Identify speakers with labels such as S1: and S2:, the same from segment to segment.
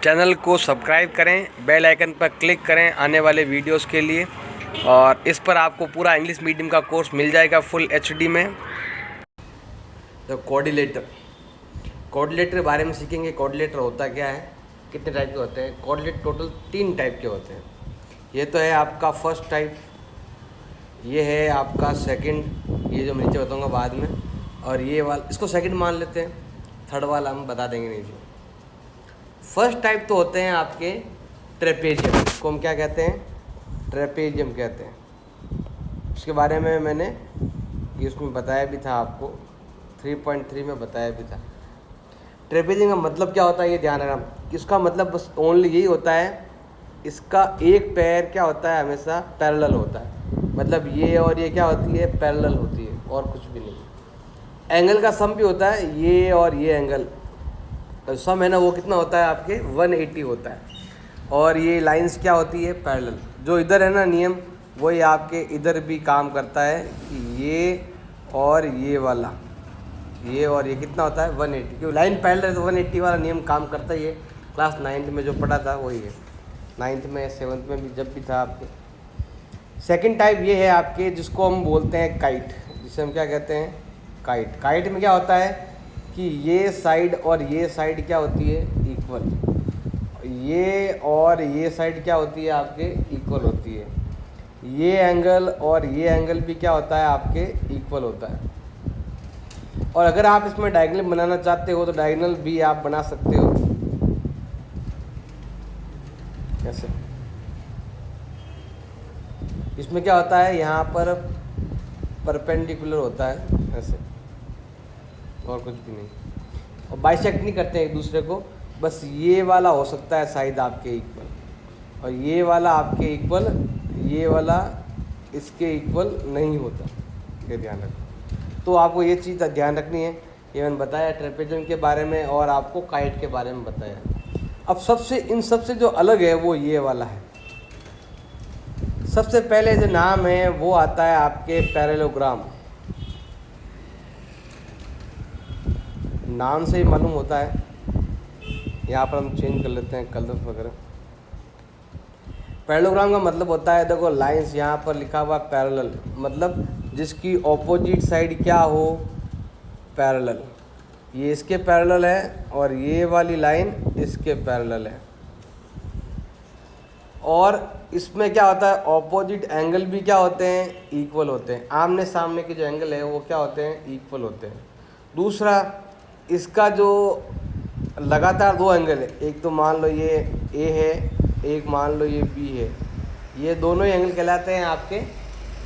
S1: Channel को subscribe करें, bell icon पर क्लिक करें आने वाले वीडियोस के लिए। और इस पर आपको पूरा इंग्लिश मीडियम का कोर्स मिल जाएगा फुल एचडी में। तो कोऑर्डिनेटर के बारे में सीखेंगे। कोऑर्डिनेटर होता क्या है, कितने टाइप के होते हैं। कोऑर्डिनेटर टोटल 3 टाइप के होते हैं। ये तो है आपका फर्स्ट टाइप, ये है आपका सेकंड, ये जो मैं नीचे बताऊंगा बाद में, और ये वाला इसको सेकंड मान लेते हैं, थर्ड वाला हम बता देंगे नीचे। फर्स्ट टाइप तो होते हैं आपके ट्रेपेजियम, इसको हम क्या कहते हैं, ट्रेपेजियम कहते हैं। उसके बारे में मैंने ये उसमें बताया भी था, आपको 3.3 में बताया भी था। ट्रेपेजियम का मतलब क्या होता है ये ध्यान रखना। इसका मतलब बस ओनली यही होता है, इसका एक पैर क्या होता है, हमेशा पैरेलल होता है। मतलब ये और ये क्या होती है, पैरेलल होती है, और कुछ भी नहीं। एंगल का सम भी होता है, ये और ये एंगल सम है ना, वो कितना होता है आपके 180 होता है। और ये लाइंस क्या होती है, पैरेलल। जो इधर है ना नियम, वही आपके इधर भी काम करता है कि ये और ये वाला, ये और ये कितना होता है 180, क्योंकि लाइन पैरेलल है तो 180 वाला नियम काम करता ही है। क्लास 9th में जो पढ़ा था वही है, 9th में 7th में भी जब भी था आपके। सेकंड टाइप ये है आपके, जिसको हम बोलते हैं काइट, जिसे हम क्या कहते हैं, काइट। काइट में क्या होता है कि ये साइड और ये साइड क्या होती है, इक्वल। ये और ये साइड क्या होती है आपके, इक्वल होती है। ये एंगल और ये एंगल भी क्या होता है आपके, इक्वल होता है। और अगर आप इसमें डायगोनल बनाना चाहते हो तो डायगोनल भी आप बना सकते हो ऐसे। इसमें क्या होता है, यहाँ पर परपेंडिकुलर होता है ऐसे, और कुछ भी नहीं। और बाइसेक्ट नहीं करते हैं एक दूसरे को, बस ये वाला हो सकता है साइड आपके इक्वल, और ये वाला आपके इक्वल, ये वाला इसके इक्वल नहीं होता। ये ध्यान रखो। तो आपको ये चीज़ ध्यान रखनी है। ये मैंने बताया ट्रेपेजियम के बारे में, और आपको काइट के बारे में बताया। अब सबसे इन सबसे जो अलग है वो ये वाला है। सबसे पहले जो नाम है वो आता है आपके पैरेललोग्राम। नाम से ही मालूम होता है। यहाँ पर हम चेंज कर लेते हैं कलर वगैरह। पैरेललोग्राम का मतलब होता है, देखो लाइंस यहाँ पर लिखा हुआ पैरेलल, मतलब जिसकी ऑपोजिट साइड क्या हो, पैरेलल। ये इसके पैरेलल है और ये वाली लाइन इसके पैरेलल है। और इसमें क्या होता है, ऑपोजिट एंगल भी क्या होते हैं, इक्वल होते हैं। आमने सामने के जो एंगल है वो क्या होते हैं, इक्वल होते हैं। दूसरा, इसका जो लगातार 2 एंगल है, एक तो मान लो ये ए है, एक मान लो ये बी है, ये दोनों ही एंगल कहलाते हैं आपके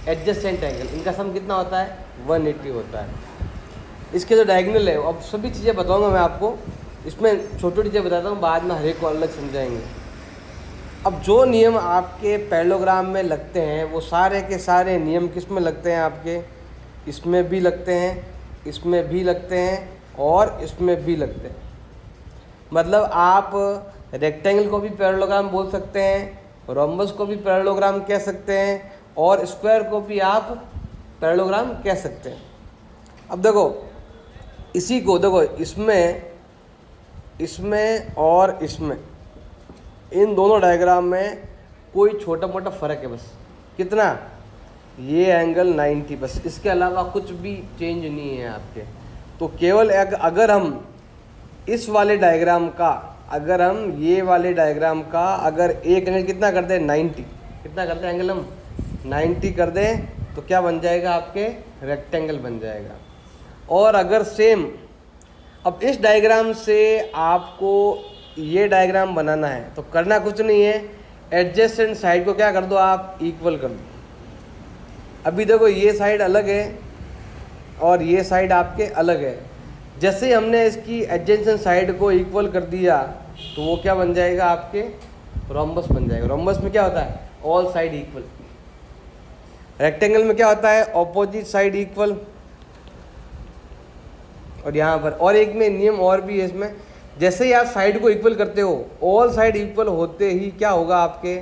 S1: एडजेसेंट एंगल। इनका सम कितना होता है, 180 होता है। इसके जो डायगोनल है, अब सभी चीज़ें बताऊंगा मैं आपको, इसमें छोटी छोटी चीज़ें बताता हूँ, बाद में हर एक को अलग समझाएंगे। अब जो नियम आपके पैरेललोग्राम में लगते हैं वो सारे के सारे नियम किस में लगते हैं आपके, इसमें भी लगते हैं, इसमें भी लगते हैं, और इसमें भी लगते हैं। मतलब आप रेक्टेंगल को भी पैरेललोग्राम बोल सकते हैं, रोम्बस को भी पैरेललोग्राम कह सकते हैं, और स्क्वायर को भी आप पैरेललोग्राम कह सकते हैं। अब देखो इसी को देखो, इसमें और इसमें, इन दोनों डायग्राम में कोई छोटा मोटा फ़र्क है, बस कितना, ये एंगल 90, बस इसके अलावा कुछ भी चेंज नहीं है आपके। तो केवल अगर हम इस वाले डायग्राम का, अगर हम ये वाले डायग्राम का अगर एक एंगल कितना कर दें, 90, कितना कर दें एंगल हम 90 कर दें, तो क्या बन जाएगा आपके, रेक्टेंगल बन जाएगा। और अगर सेम अब इस डायग्राम से आपको ये डायग्राम बनाना है तो करना कुछ नहीं है, एडजेसेंट साइड को क्या कर दो आप, इक्वल कर दो। अभी देखो ये साइड अलग है और ये साइड आपके अलग है। जैसे ही हमने इसकी एडजेसेंट साइड को इक्वल कर दिया तो वो क्या बन जाएगा आपके, रोम्बस बन जाएगा। रोम्बस में क्या होता है, ऑल साइड इक्वल। रेक्टेंगल में क्या होता है, ऑपोजिट साइड इक्वल। और यहाँ पर और एक में नियम और भी है इसमें, जैसे ही आप साइड को इक्वल करते हो, ऑल साइड इक्वल होते ही क्या होगा, आपके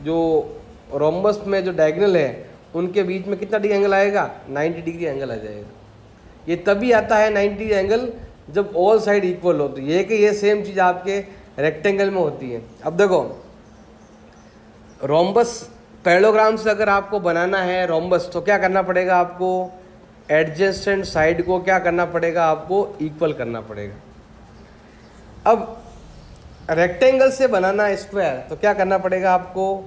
S1: जो रोम्बस में जो डायगोनल है उनके बीच में कितना डिग्री एंगल आएगा, 90 डिग्री एंगल आ जाएगा। ये तभी आता है 90 एंगल जब ऑल साइड इक्वल हो। तो ये कि ये सेम चीज़ आपके रेक्टेंगल में होती है। अब देखो रोम्बस पैरेललोग्राम से अगर आपको बनाना है रोम्बस तो क्या करना पड़ेगा आपको, एडजेसेंट साइड को क्या करना पड़ेगा आपको, इक्वल करना पड़ेगा। अब रेक्टेंगल से बनाना स्क्वायर तो क्या करना पड़ेगा आपको,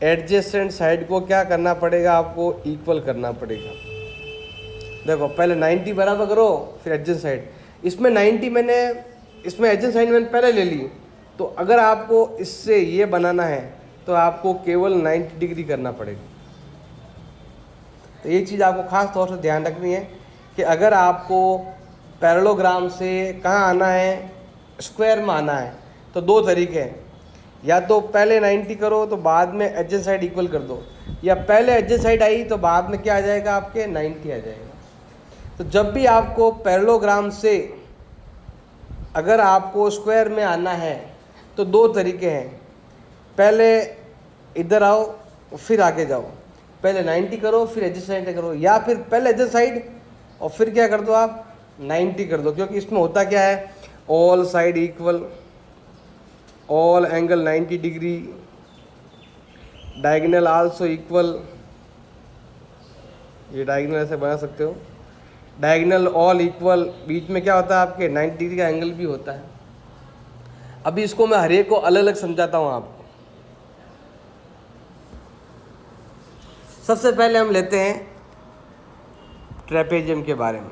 S1: एडजेसेंट साइड को क्या करना पड़ेगा आपको, इक्वल करना पड़ेगा। देखो पहले 90 बराबर करो फिर एडजेसेंट साइड, इसमें 90 मैंने, इसमें एडजेसेंट साइड मैंने पहले ले ली, तो अगर आपको इससे ये बनाना है तो आपको केवल 90 डिग्री करना पड़ेगा। तो ये चीज़ आपको खास तौर से ध्यान रखनी है कि अगर आपको पैरेललोग्राम से कहाँ आना है, स्क्वायर में आना है, तो दो तरीके हैं, या तो पहले 90 करो तो बाद में एडजेसेंट साइड इक्वल कर दो, या पहले एडजेसेंट साइड आई तो बाद में क्या आ जाएगा आपके 90 आ जाएगा। तो जब भी आपको पैरेललोग्राम से अगर आपको स्क्वायर में आना है तो दो तरीके हैं, पहले इधर आओ फिर आगे जाओ, पहले 90 करो फिर एडजेसेंट साइड करो, या फिर पहले एडजेसेंट साइड और फिर क्या कर दो आप 90 कर दो। क्योंकि इसमें होता क्या है, all side equal, all angle 90 degree, diagonal also equal, ये डायगोनल ऐसे बना सकते हो, डायगोनल ऑल इक्वल, बीच में क्या होता है आपके 90 डिग्री का एंगल भी होता है। अभी इसको मैं हर एक को अलग अलग समझाता हूँ आपको। सबसे पहले हम लेते हैं ट्रेपेजियम के बारे में।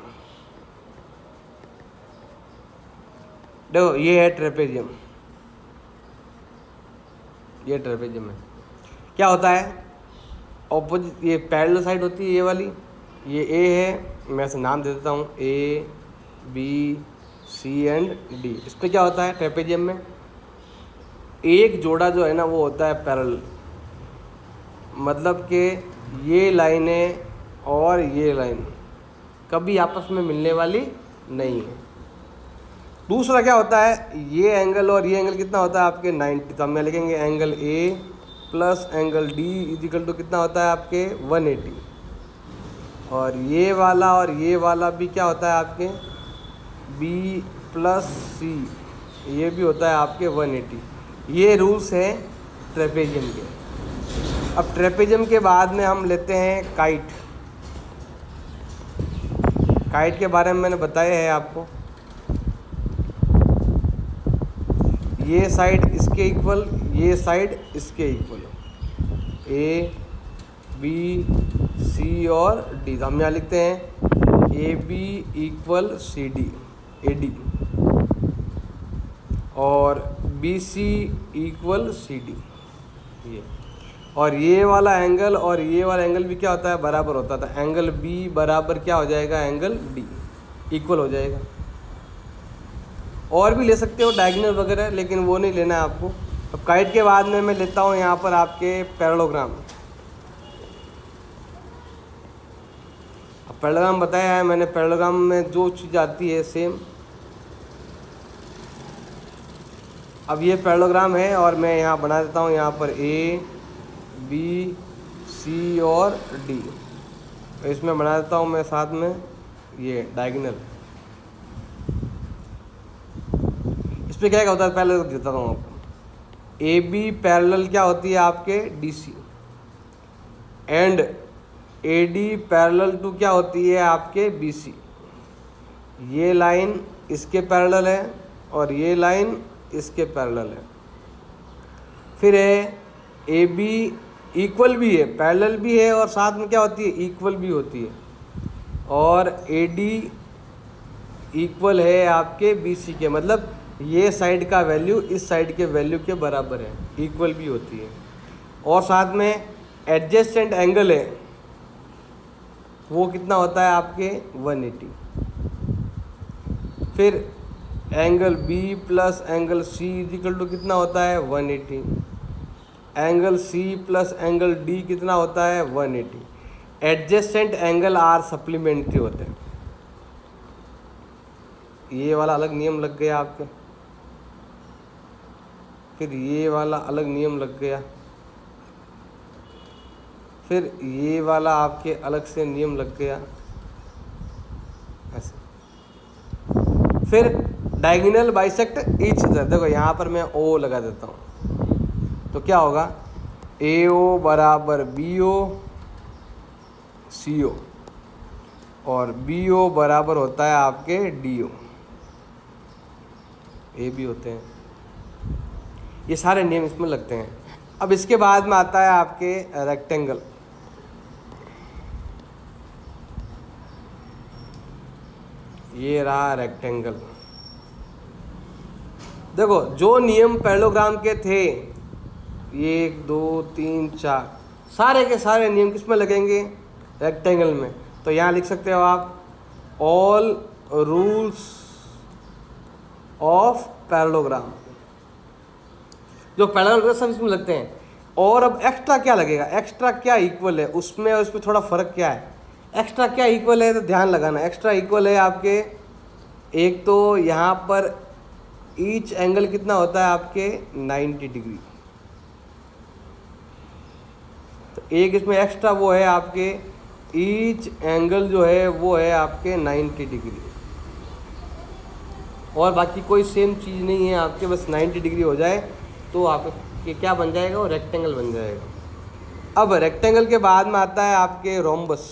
S1: देखो ये है ट्रेपेजियम, ये ट्रेपेजियम है। क्या होता है, ऑपोजिट ये पैरेलल साइड होती है ये वाली, ये ए है, मैं ऐसे नाम दे देता हूँ A B C and D. इस पर क्या होता है ट्रेपेजियम में, एक जोड़ा जो है ना वो होता है पैरेलल, मतलब कि ये लाइनें और ये लाइन कभी आपस में मिलने वाली नहीं है। दूसरा क्या होता है, ये एंगल और ये एंगल कितना होता है आपके 90, तो हम लिखेंगे angle A plus angle D equal to कितना होता है आपके 180, और ये वाला भी क्या होता है आपके बी प्लस सी, ये भी होता है आपके 180। ये रूल्स हैं ट्रेपेजियम के। अब ट्रेपेजियम के बाद में हम लेते हैं काइट। काइट के बारे में मैंने बताया है आपको, ये साइड इसके इक्वल, ये साइड इसके इक्वल, ए बी सी और डी। हम यहाँ लिखते हैं A B equal C D, A D, और B C equal C D, ये। और ये वाला एंगल और ये वाला एंगल भी क्या होता है, बराबर होता था। एंगल बी बराबर क्या हो जाएगा, एंगल डी, इक्वल हो जाएगा। और भी ले सकते हो डायगोनल वगैरह, लेकिन वो नहीं लेना है आपको। अब काइट के बाद में मैं लेता हूँ यहाँ पर आपके पैरेललोग्राम। अब पैरेललोग्राम बताया है मैंने, पैरेललोग्राम में जो चीज़ आती है सेम। अब ये पैरेललोग्राम है और मैं यहाँ बना देता हूँ, यहाँ पर ए बी सी और डी, तो इसमें बना देता हूँ मैं साथ में ये डायगोनल। इस पर क्या होता है पहले देता हूँ आपको। ए बी पैरेलल क्या होती है आपके D C, and A D parallel to क्या होती है आपके बी सी। ये लाइन इसके पैरेलल है और ये लाइन इसके पैरेलल है। फिर है ए बी इक्वल भी है, पैरेलल भी है, और साथ में क्या होती है इक्वल भी होती है। और ए डी इक्वल है आपके बी सी के, मतलब ये साइड का वैल्यू इस साइड के वैल्यू के बराबर है, इक्वल भी होती है। और साथ में एडजेसेंट एंगल है, वो कितना होता है आपके 180। फिर angle B plus angle C equal to कितना होता है 180। Angle C plus angle D कितना होता है 180। एडजेसेंट एंगल आर सप्लीमेंट्री होते हैं। ये वाला अलग नियम लग गया आपके, फिर ये वाला अलग नियम लग गया, फिर ये वाला आपके अलग से नियम लग गया ऐसे। फिर डायगोनल बाइसेक्ट ईच अदर। देखो यहाँ पर मैं ओ लगा देता हूँ, तो क्या होगा, ए ओ बराबर बी ओ सी ओ, और बी ओ बराबर होता है आपके डी ओ, ए भी होते हैं। ये सारे नियम इसमें लगते हैं। अब इसके बाद में आता है आपके रेक्टेंगल। ये रहा रेक्टेंगल। देखो जो नियम पैरेललोग्राम के थे, 1 2 3 4, सारे के सारे नियम किस में लगेंगे, रेक्टेंगल में। तो यहाँ लिख सकते हो आप ऑल रूल्स ऑफ पैरेललोग्राम। जो पैरेललोग्राम सब इसमें लगते हैं। और अब एक्स्ट्रा क्या लगेगा, एक्स्ट्रा क्या इक्वल है उसमें और उसमें थोड़ा फर्क क्या है। एक्स्ट्रा क्या इक्वल है तो ध्यान लगाना, एक्स्ट्रा इक्वल है आपके, एक तो यहाँ पर ईच एंगल कितना होता है आपके 90 डिग्री। तो एक इसमें एक्स्ट्रा वो है आपके, ईच एंगल जो है वो है आपके 90 डिग्री, और बाकी कोई सेम चीज़ नहीं है आपके, बस 90 डिग्री हो जाए तो आपके क्या बन जाएगा, वो रेक्टेंगल बन जाएगा। अब रेक्टेंगल के बाद में आता है आपके रोम्बस।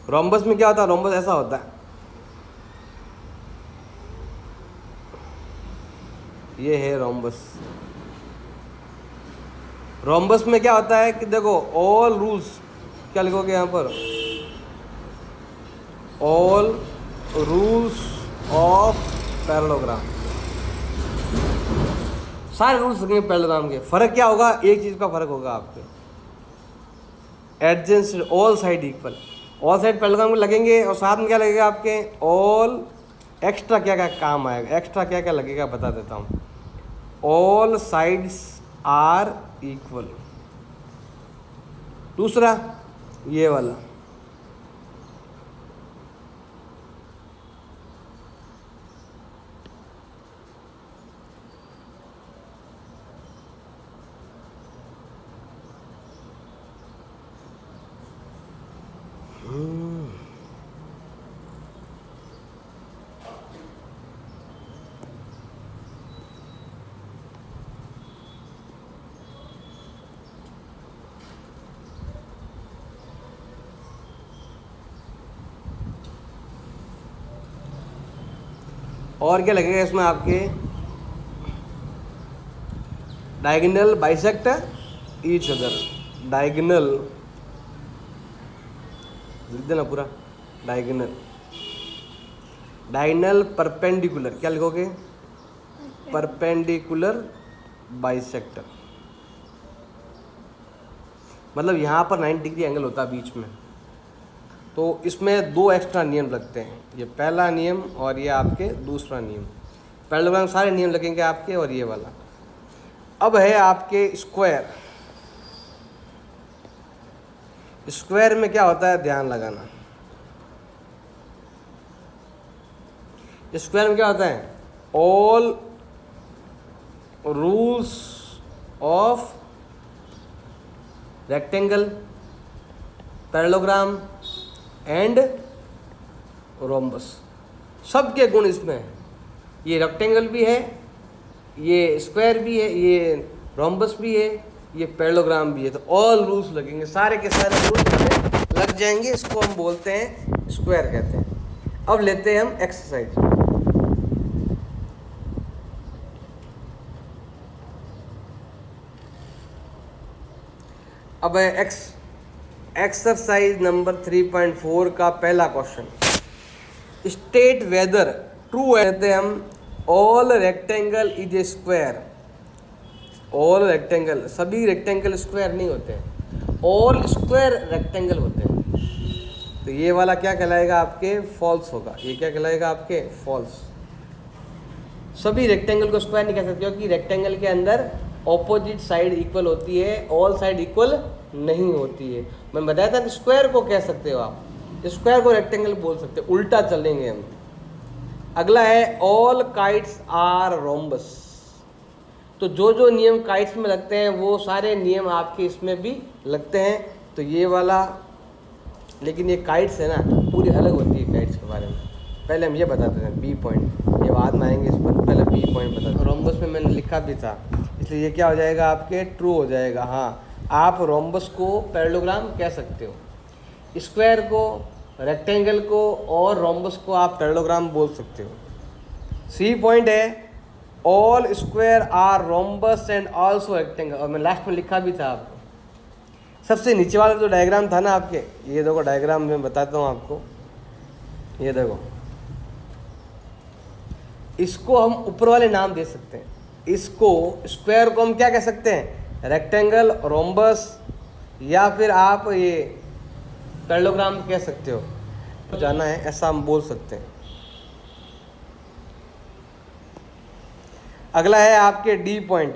S1: रोम्बस में क्या होता है, रोम्बस ऐसा होता है, ये है रोम्बस। रोम्बस में क्या होता है कि देखो ऑल रूल्स, क्या लिखोगे यहाँ पर, ऑल रूल्स ऑफ पैरेललोग्राम, सारे रूल्स लगेंगे पैरेललोग्राम के। फर्क क्या होगा, एक चीज का फर्क होगा आपके, adjacent all side equal, all side parallelogram में लगेंगे, और साथ में क्या लगेगा आपके, ऑल एक्स्ट्रा क्या क्या काम आएगा, एक्स्ट्रा क्या क्या लगेगा बता देता हूँ। ऑल साइड्स आर इक्वल, दूसरा ये वाला, और क्या लगेगा इसमें आपके, diagonal bisect each other, diagonal लिख देना पूरा, डायगोनल, डायगोनल परपेंडिकुलर, क्या लिखोगे, परपेंडिकुलर बाइसेक्टर, मतलब यहाँ पर 90 डिग्री एंगल होता है बीच में। तो इसमें दो एक्स्ट्रा नियम लगते हैं, ये पहला नियम और ये आपके दूसरा नियम। पैरेललोग्राम सारे नियम लगेंगे आपके, और ये वाला। अब है आपके स्क्वायर। स्क्वायर में क्या होता है, ध्यान लगाना, स्क्वायर में क्या होता है, all rules of rectangle, parallelogram and rhombus, सबके गुण इसमें है। ये रेक्टेंगल भी है, ये स्क्वायर भी है, ये रोम्बस भी है, ये पैरेललोग्राम भी है। तो ऑल रूल्स लगेंगे, सारे के सारे रूल्स लग जाएंगे, इसको हम बोलते हैं स्क्वायर कहते हैं। अब लेते हैं हम एक्सरसाइज। अब एक्सरसाइज नंबर 3.4 का पहला क्वेश्चन, स्टेट वेदर ट्रू कहते हैं हम, all rectangle is a square. All rectangle, सभी रेक्टेंगल स्क्वायर नहीं होते हैं, ऑल स्क्वायर रेक्टेंगल होते हैं। तो ये वाला क्या कहलाएगा आपके, फॉल्स होगा। ये क्या कहलाएगा आपके, फॉल्स। सभी रेक्टेंगल को स्क्वायर नहीं कह सकते, क्योंकि रेक्टेंगल के अंदर ऑपोजिट साइड इक्वल होती है, ऑल साइड इक्वल नहीं होती है। मैं बताया था, स्क्वायर को कह सकते हो आप, स्क्वायर को रेक्टेंगल बोल सकते हो, उल्टा चलेंगे हम। अगला है ऑल काइट्स आर रोम्बस। तो जो जो नियम काइट्स में लगते हैं वो सारे नियम आपके इसमें भी लगते हैं। तो ये वाला, लेकिन ये काइट्स है ना, पूरी अलग होती है काइट्स। पहले हम ये बताते हैं बी पॉइंट, ये बाद में आएंगे इस पर, पहले बी पॉइंट बताते। रोम्बस में मैंने लिखा भी था, इसलिए ये क्या हो जाएगा आपके ट्रू हो जाएगा। हाँ, आप रोम्बस को पैरेललोग्राम कह सकते हो, स्क्वायर को, रेक्टेंगल को और रोम्बस को आप पैरेललोग्राम बोल सकते हो। सी पॉइंट है all square are rhombus and also rectangle, और मैं लास्ट में लिखा भी था आपको। सबसे नीचे वाला जो डायग्राम था ना आपके, ये देखो डायग्राम मैं बताता हूँ आपको, ये देखो, इसको हम ऊपर वाले नाम दे सकते हैं। इसको स्क्वायर को हम क्या कह सकते हैं, रेक्टेंगल, रोम्बस, या फिर आप ये पैरेललोग्राम कह सकते हो, जाना है ऐसा हम बोल सकते हैं। अगला है आपके D point,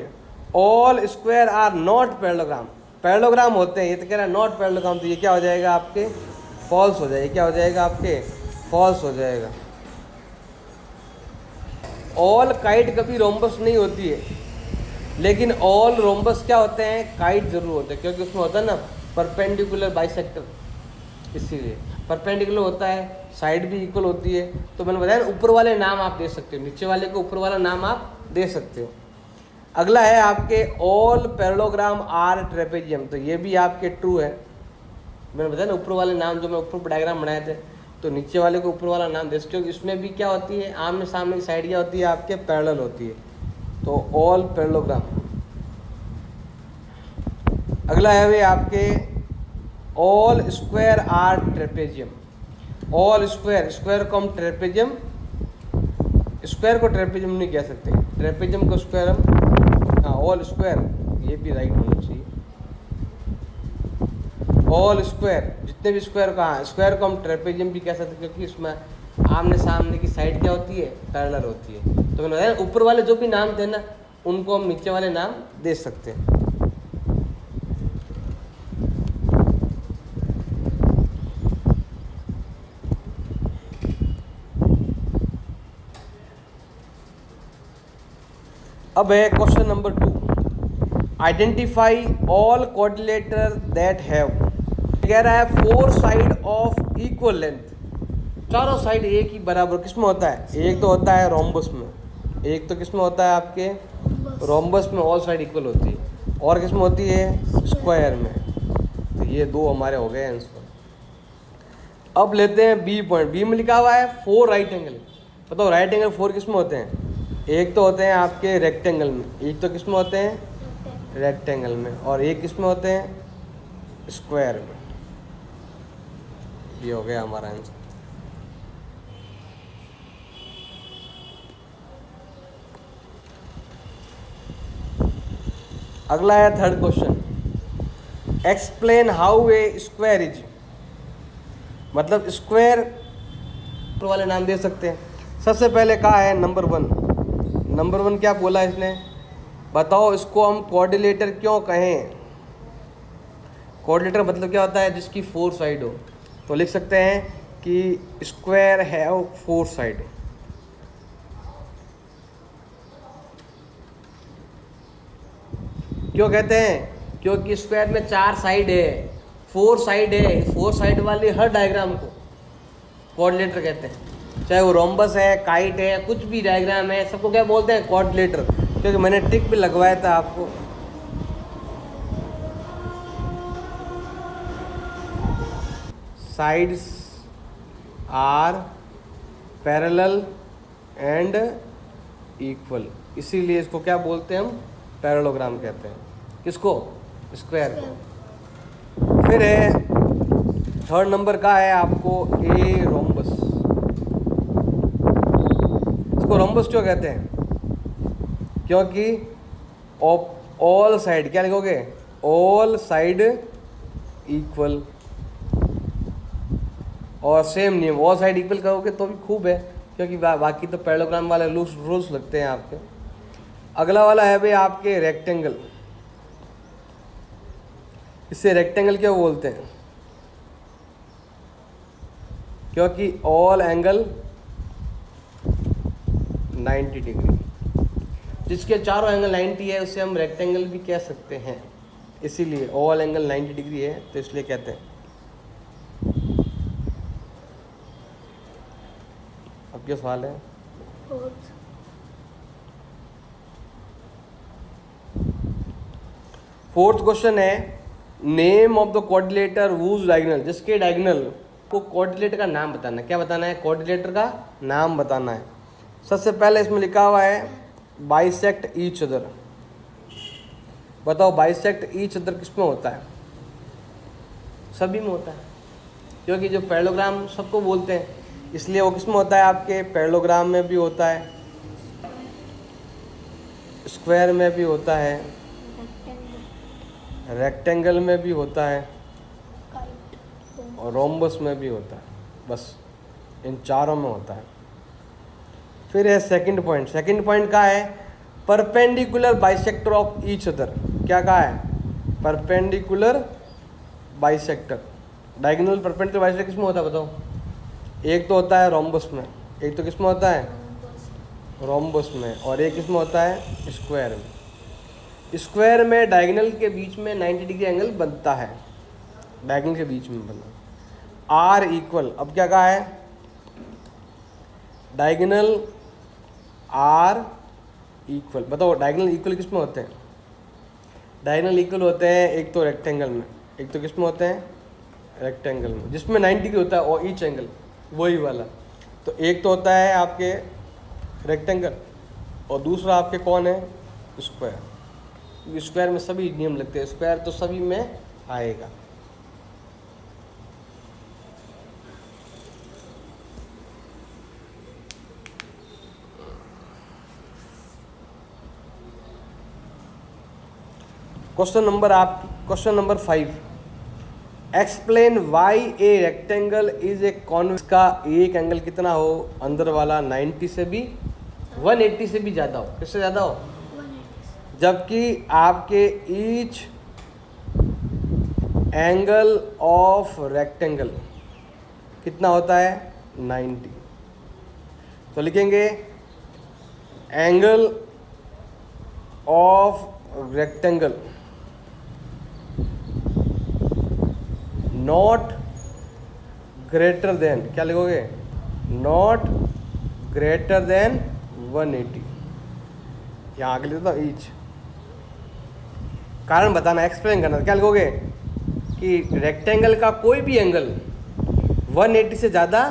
S1: all square are not parallelogram. Parallelogram होते हैं, ये तो कह रहा है नॉट पैरेललोग्राम, तो ये क्या हो जाएगा आपके फॉल्स हो जाएगा। क्या हो जाएगा आपके फॉल्स हो जाएगा। ऑल काइट कभी रोम्बस नहीं होती है, लेकिन ऑल रोम्बस क्या होते हैं, काइट जरूर होते हैं, क्योंकि उसमें होता है ना परपेंडिकुलर बाइसेक्टर, इसीलिए परपेंडिकुलर होता है, साइड भी इक्वल होती है। तो मैंने बताया ना ऊपर वाले नाम आप दे सकते हो, नीचे वाले को ऊपर वाला नाम आप दे सकते हो। अगला है आपके ऑल पैरेललोग्राम आर ट्रेपेजियम, तो ये भी आपके ट्रू है। मैंने बताया ना ऊपर वाले नाम, जो मैं ऊपर डायग्राम बनाए थे, तो नीचे वाले को ऊपर वाला नाम दे सकते हो। इसमें भी क्या होती है, आमने सामने की साइड क्या होती है आपके पैरेलल होती है, तो ऑल पैरेललोग्राम। अगला है भाई आपके all square are trapezium. All square, square को हम ट्रेपेजियम, स्क्वायर को ट्रेपेजियम नहीं कह सकते, ट्रेपेजियम को स्क्वायर हम, हाँ ऑल स्क्वायर, ये भी राइट होना चाहिए। ऑल स्क्वायर, जितने भी स्क्वायर का, हाँ स्क्वायर को हम ट्रेपेजियम भी कह सकते हैं, क्योंकि इसमें आमने सामने की साइड क्या होती है, पैरेलल होती है। तो मैंने बताया ऊपर वाले जो भी नाम थे ना, उनको हम नीचे वाले नाम दे सकते हैं। अब है question number 2, identify all quadrilateral that have, कह रहा है 4 साइड ऑफ इक्वल लेंथ, चारों साइड एक ही बराबर किसमें होता है, एक तो होता है रोम्बस में, एक तो किसमें होता है आपके रोम्बस में ऑल साइड इक्वल होती है, और किसमें होती है स्क्वायर में। तो ये दो हमारे हो गए आंसर। अब लेते हैं बी पॉइंट, बी में लिखा हुआ है 4 राइट एंगल। बताओ राइट एंगल 4 किसमें होते हैं, एक तो होते हैं आपके रेक्टेंगल में, एक तो किसमें होते हैं रेक्टेंगल में, और एक किसमें होते हैं स्क्वायर में। ये हो गया हमारा आंसर। अगला है third question, explain how a square is, मतलब स्क्वायर वाले नाम दे सकते हैं। सबसे पहले कहा है नंबर 1, नंबर 1 क्या बोला इसने, बताओ इसको हम क्वाड्रिलेटर क्यों कहें। क्वाड्रिलेटर मतलब क्या होता है, जिसकी 4 साइड हो। तो लिख सकते हैं कि स्क्वायर हैव 4 साइड। क्यों कहते हैं, क्योंकि स्क्वायर में 4 साइड है, 4 साइड है, 4 साइड वाली हर डायग्राम को क्वाड्रिलेटर कहते हैं। चाहे वो रोम्बस है, काइट है, कुछ भी डायग्राम है, सबको क्या बोलते हैं क्वाड्रिलेटर, क्योंकि मैंने टिक भी लगवाया था आपको। Sides are parallel and equal, इसीलिए इसको क्या बोलते हैं हम, पैरेललोग्राम कहते हैं। किसको, स्क्वायर को। फिर है थर्ड नंबर का है आपको ए रोम्बस। इसको रोम्बस क्यों कहते हैं, क्योंकि ऑल साइड, क्या लिखोगे, ऑल साइड इक्वल, और सेम नियम, ऑल साइड इक्वल कहोगे तो भी खूब है, क्योंकि बाकी तो पैरेललोग्राम वाले रूल्स लगते हैं आपके। अगला वाला है भाई आपके रेक्टेंगल। इसे रेक्टेंगल क्यों बोलते हैं, क्योंकि ऑल एंगल 90 डिग्री, जिसके चारों एंगल 90 है उसे हम रेक्टेंगल भी कह सकते हैं, इसीलिए ऑल एंगल 90 डिग्री है तो इसलिए कहते हैं। क्या सवाल है? फोर्थ क्वेश्चन है, name of the coordinator whose diagonal, जिसके डायगोनल को कोऑर्डिनेटर का नाम बताना है। क्या बताना है? कोऑर्डिनेटर का नाम बताना है। सबसे पहले इसमें लिखा हुआ है बाइसेक्ट ईच अदर। बताओ बाइसेक्ट ईच अदर किस में होता है? सभी में होता है, क्योंकि जो पैरेललोग्राम सबको बोलते हैं, इसलिए वो किस में होता है? आपके पैरेललोग्राम में भी होता है, स्क्वायर में भी होता है, रेक्टेंगल में भी होता है और रोम्बस में भी होता है। बस इन चारों में होता है। फिर है सेकंड पॉइंट। सेकंड पॉइंट का है perpendicular bisector of each other. क्या कहा है? Perpendicular bisector. Diagonal perpendicular bisector किस में होता है बताओ? एक तो होता है रोम्बस में, एक तो किस में होता है? रोम्बस में, और एक किस में होता है? स्क्वायर में। स्क्वायर में डायगोनल के बीच में 90 डिग्री एंगल बनता है, डायगोनल के बीच में बना। आर इक्वल, अब क्या कहा है? Diagonal are equal. बताओ डायगोनल इक्वल किस में होते हैं? डायगोनल इक्वल होते हैं एक तो रेक्टेंगल में, एक तो किस में होते हैं? रेक्टेंगल में, जिसमें 90 डिग्री होता है और ईच एंगल वही वाला। तो एक तो होता है आपके रेक्टेंगल और दूसरा आपके कौन है? स्क्वायर। स्क्वायर में सभी नियम लगते हैं, स्क्वायर तो सभी में आएगा। Question number 5, explain why a rectangle is a convex. का एक एंगल कितना हो? अंदर वाला 90 से भी 180 से भी ज़्यादा हो। किससे ज़्यादा हो? जबकि आपके ईच एंगल ऑफ रेक्टेंगल कितना होता है? 90। तो लिखेंगे angle of rectangle not greater than, क्या लिखोगे? Not greater than 180। यहाँ आगे लिखता हूँ ईच। कारण बताना, एक्सप्लेन करना। क्या लिखोगे? कि रेक्टेंगल का कोई भी एंगल 180 से ज़्यादा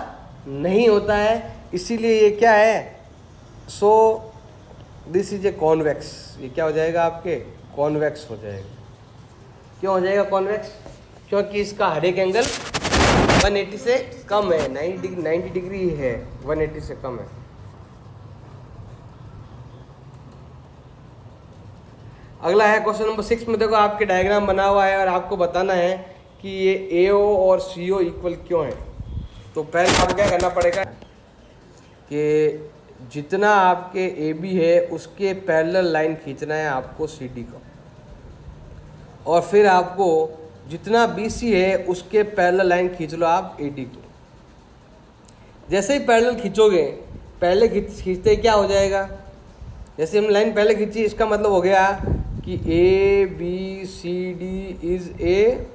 S1: नहीं होता है, इसीलिए ये क्या है? So this is a convex. ये क्या हो जाएगा? आपके कॉन्वेक्स हो जाएगा। क्यों हो जाएगा कॉन्वेक्स? क्योंकि इसका हर एक एंगल 180 से कम है, 90 डिग्री है, 180 से कम है। अगला है क्वेश्चन नंबर 6 में। देखो आपके डायग्राम बना हुआ है और आपको बताना है कि ये AO और CO इक्वल क्यों है। तो पहले आपको क्या करना पड़ेगा कि जितना आपके AB है उसके पैरेलल लाइन खींचना है आपको CD को, और फिर आपको जितना BC है उसके पैरेलल लाइन खींच लो आप AD को। जैसे ही पैरेलल खींचोगे, पहले खींचते ही क्या हो जाएगा? जैसे हमने लाइन पहले खींची, इसका मतलब हो गया कि ABCD इज ए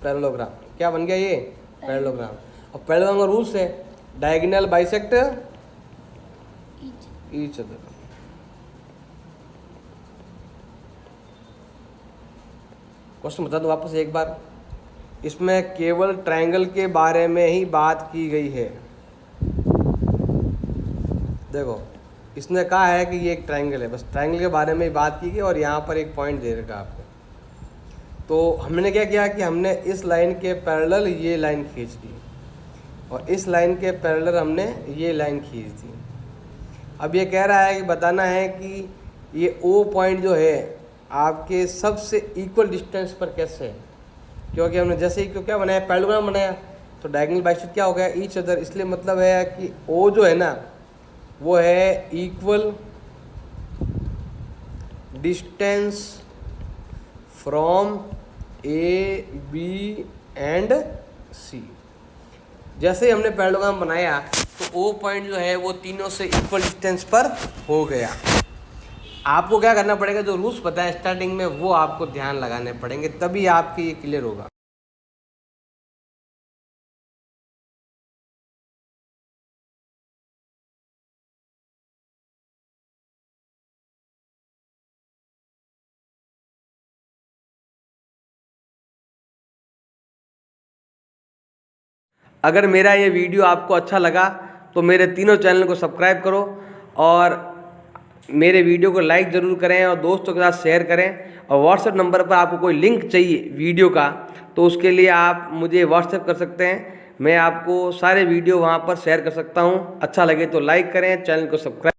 S1: पैरेललोग्राम। क्या बन गया? ये पैरेललोग्राम। अब पैरेललोग्राम का रूल्स है diagonal bisect each other. Question बता दो वापस एक बार। इसमें केवल ट्रायंगल के बारे में ही बात की गई है। देखो इसने कहा है कि ये एक ट्रायंगल है, बस ट्रायंगल के बारे में ही बात की गई और यहाँ पर एक पॉइंट दे रखा आपको। तो हमने क्या किया कि हमने इस लाइन के पैरेलल ये लाइन खींच दी और इस लाइन के पैरेलल हमने ये लाइन खींच दी। अब ये कह रहा है कि बताना है कि ये O पॉइंट जो है आपके सबसे इक्वल डिस्टेंस पर कैसे है। क्योंकि हमने जैसे ही क्या बनाया? पैरेललोग्राम बनाया, तो डायगोनल बाइसेक्ट क्या हो गया? Each other. इसलिए मतलब है कि O जो है ना वो है equal distance from A, B and C। जैसे ही हमने पैरेललोग्राम बनाया तो O पॉइंट जो है वो तीनों से इक्वल डिस्टेंस पर हो गया। आपको क्या करना पड़ेगा? जो रूल्स बताया स्टार्टिंग में वो आपको ध्यान लगाने पड़ेंगे, तभी आपके ये क्लियर होगा। अगर मेरा ये वीडियो आपको अच्छा लगा तो मेरे तीनों चैनल को सब्सक्राइब करो और मेरे वीडियो को लाइक ज़रूर करें और दोस्तों के साथ शेयर करें। और व्हाट्सएप नंबर पर आपको कोई लिंक चाहिए वीडियो का तो उसके लिए आप मुझे व्हाट्सएप कर सकते हैं। मैं आपको सारे वीडियो वहाँ पर शेयर कर सकता हूँ। अच्छा लगे तो लाइक करें, चैनल को सब्सक्राइब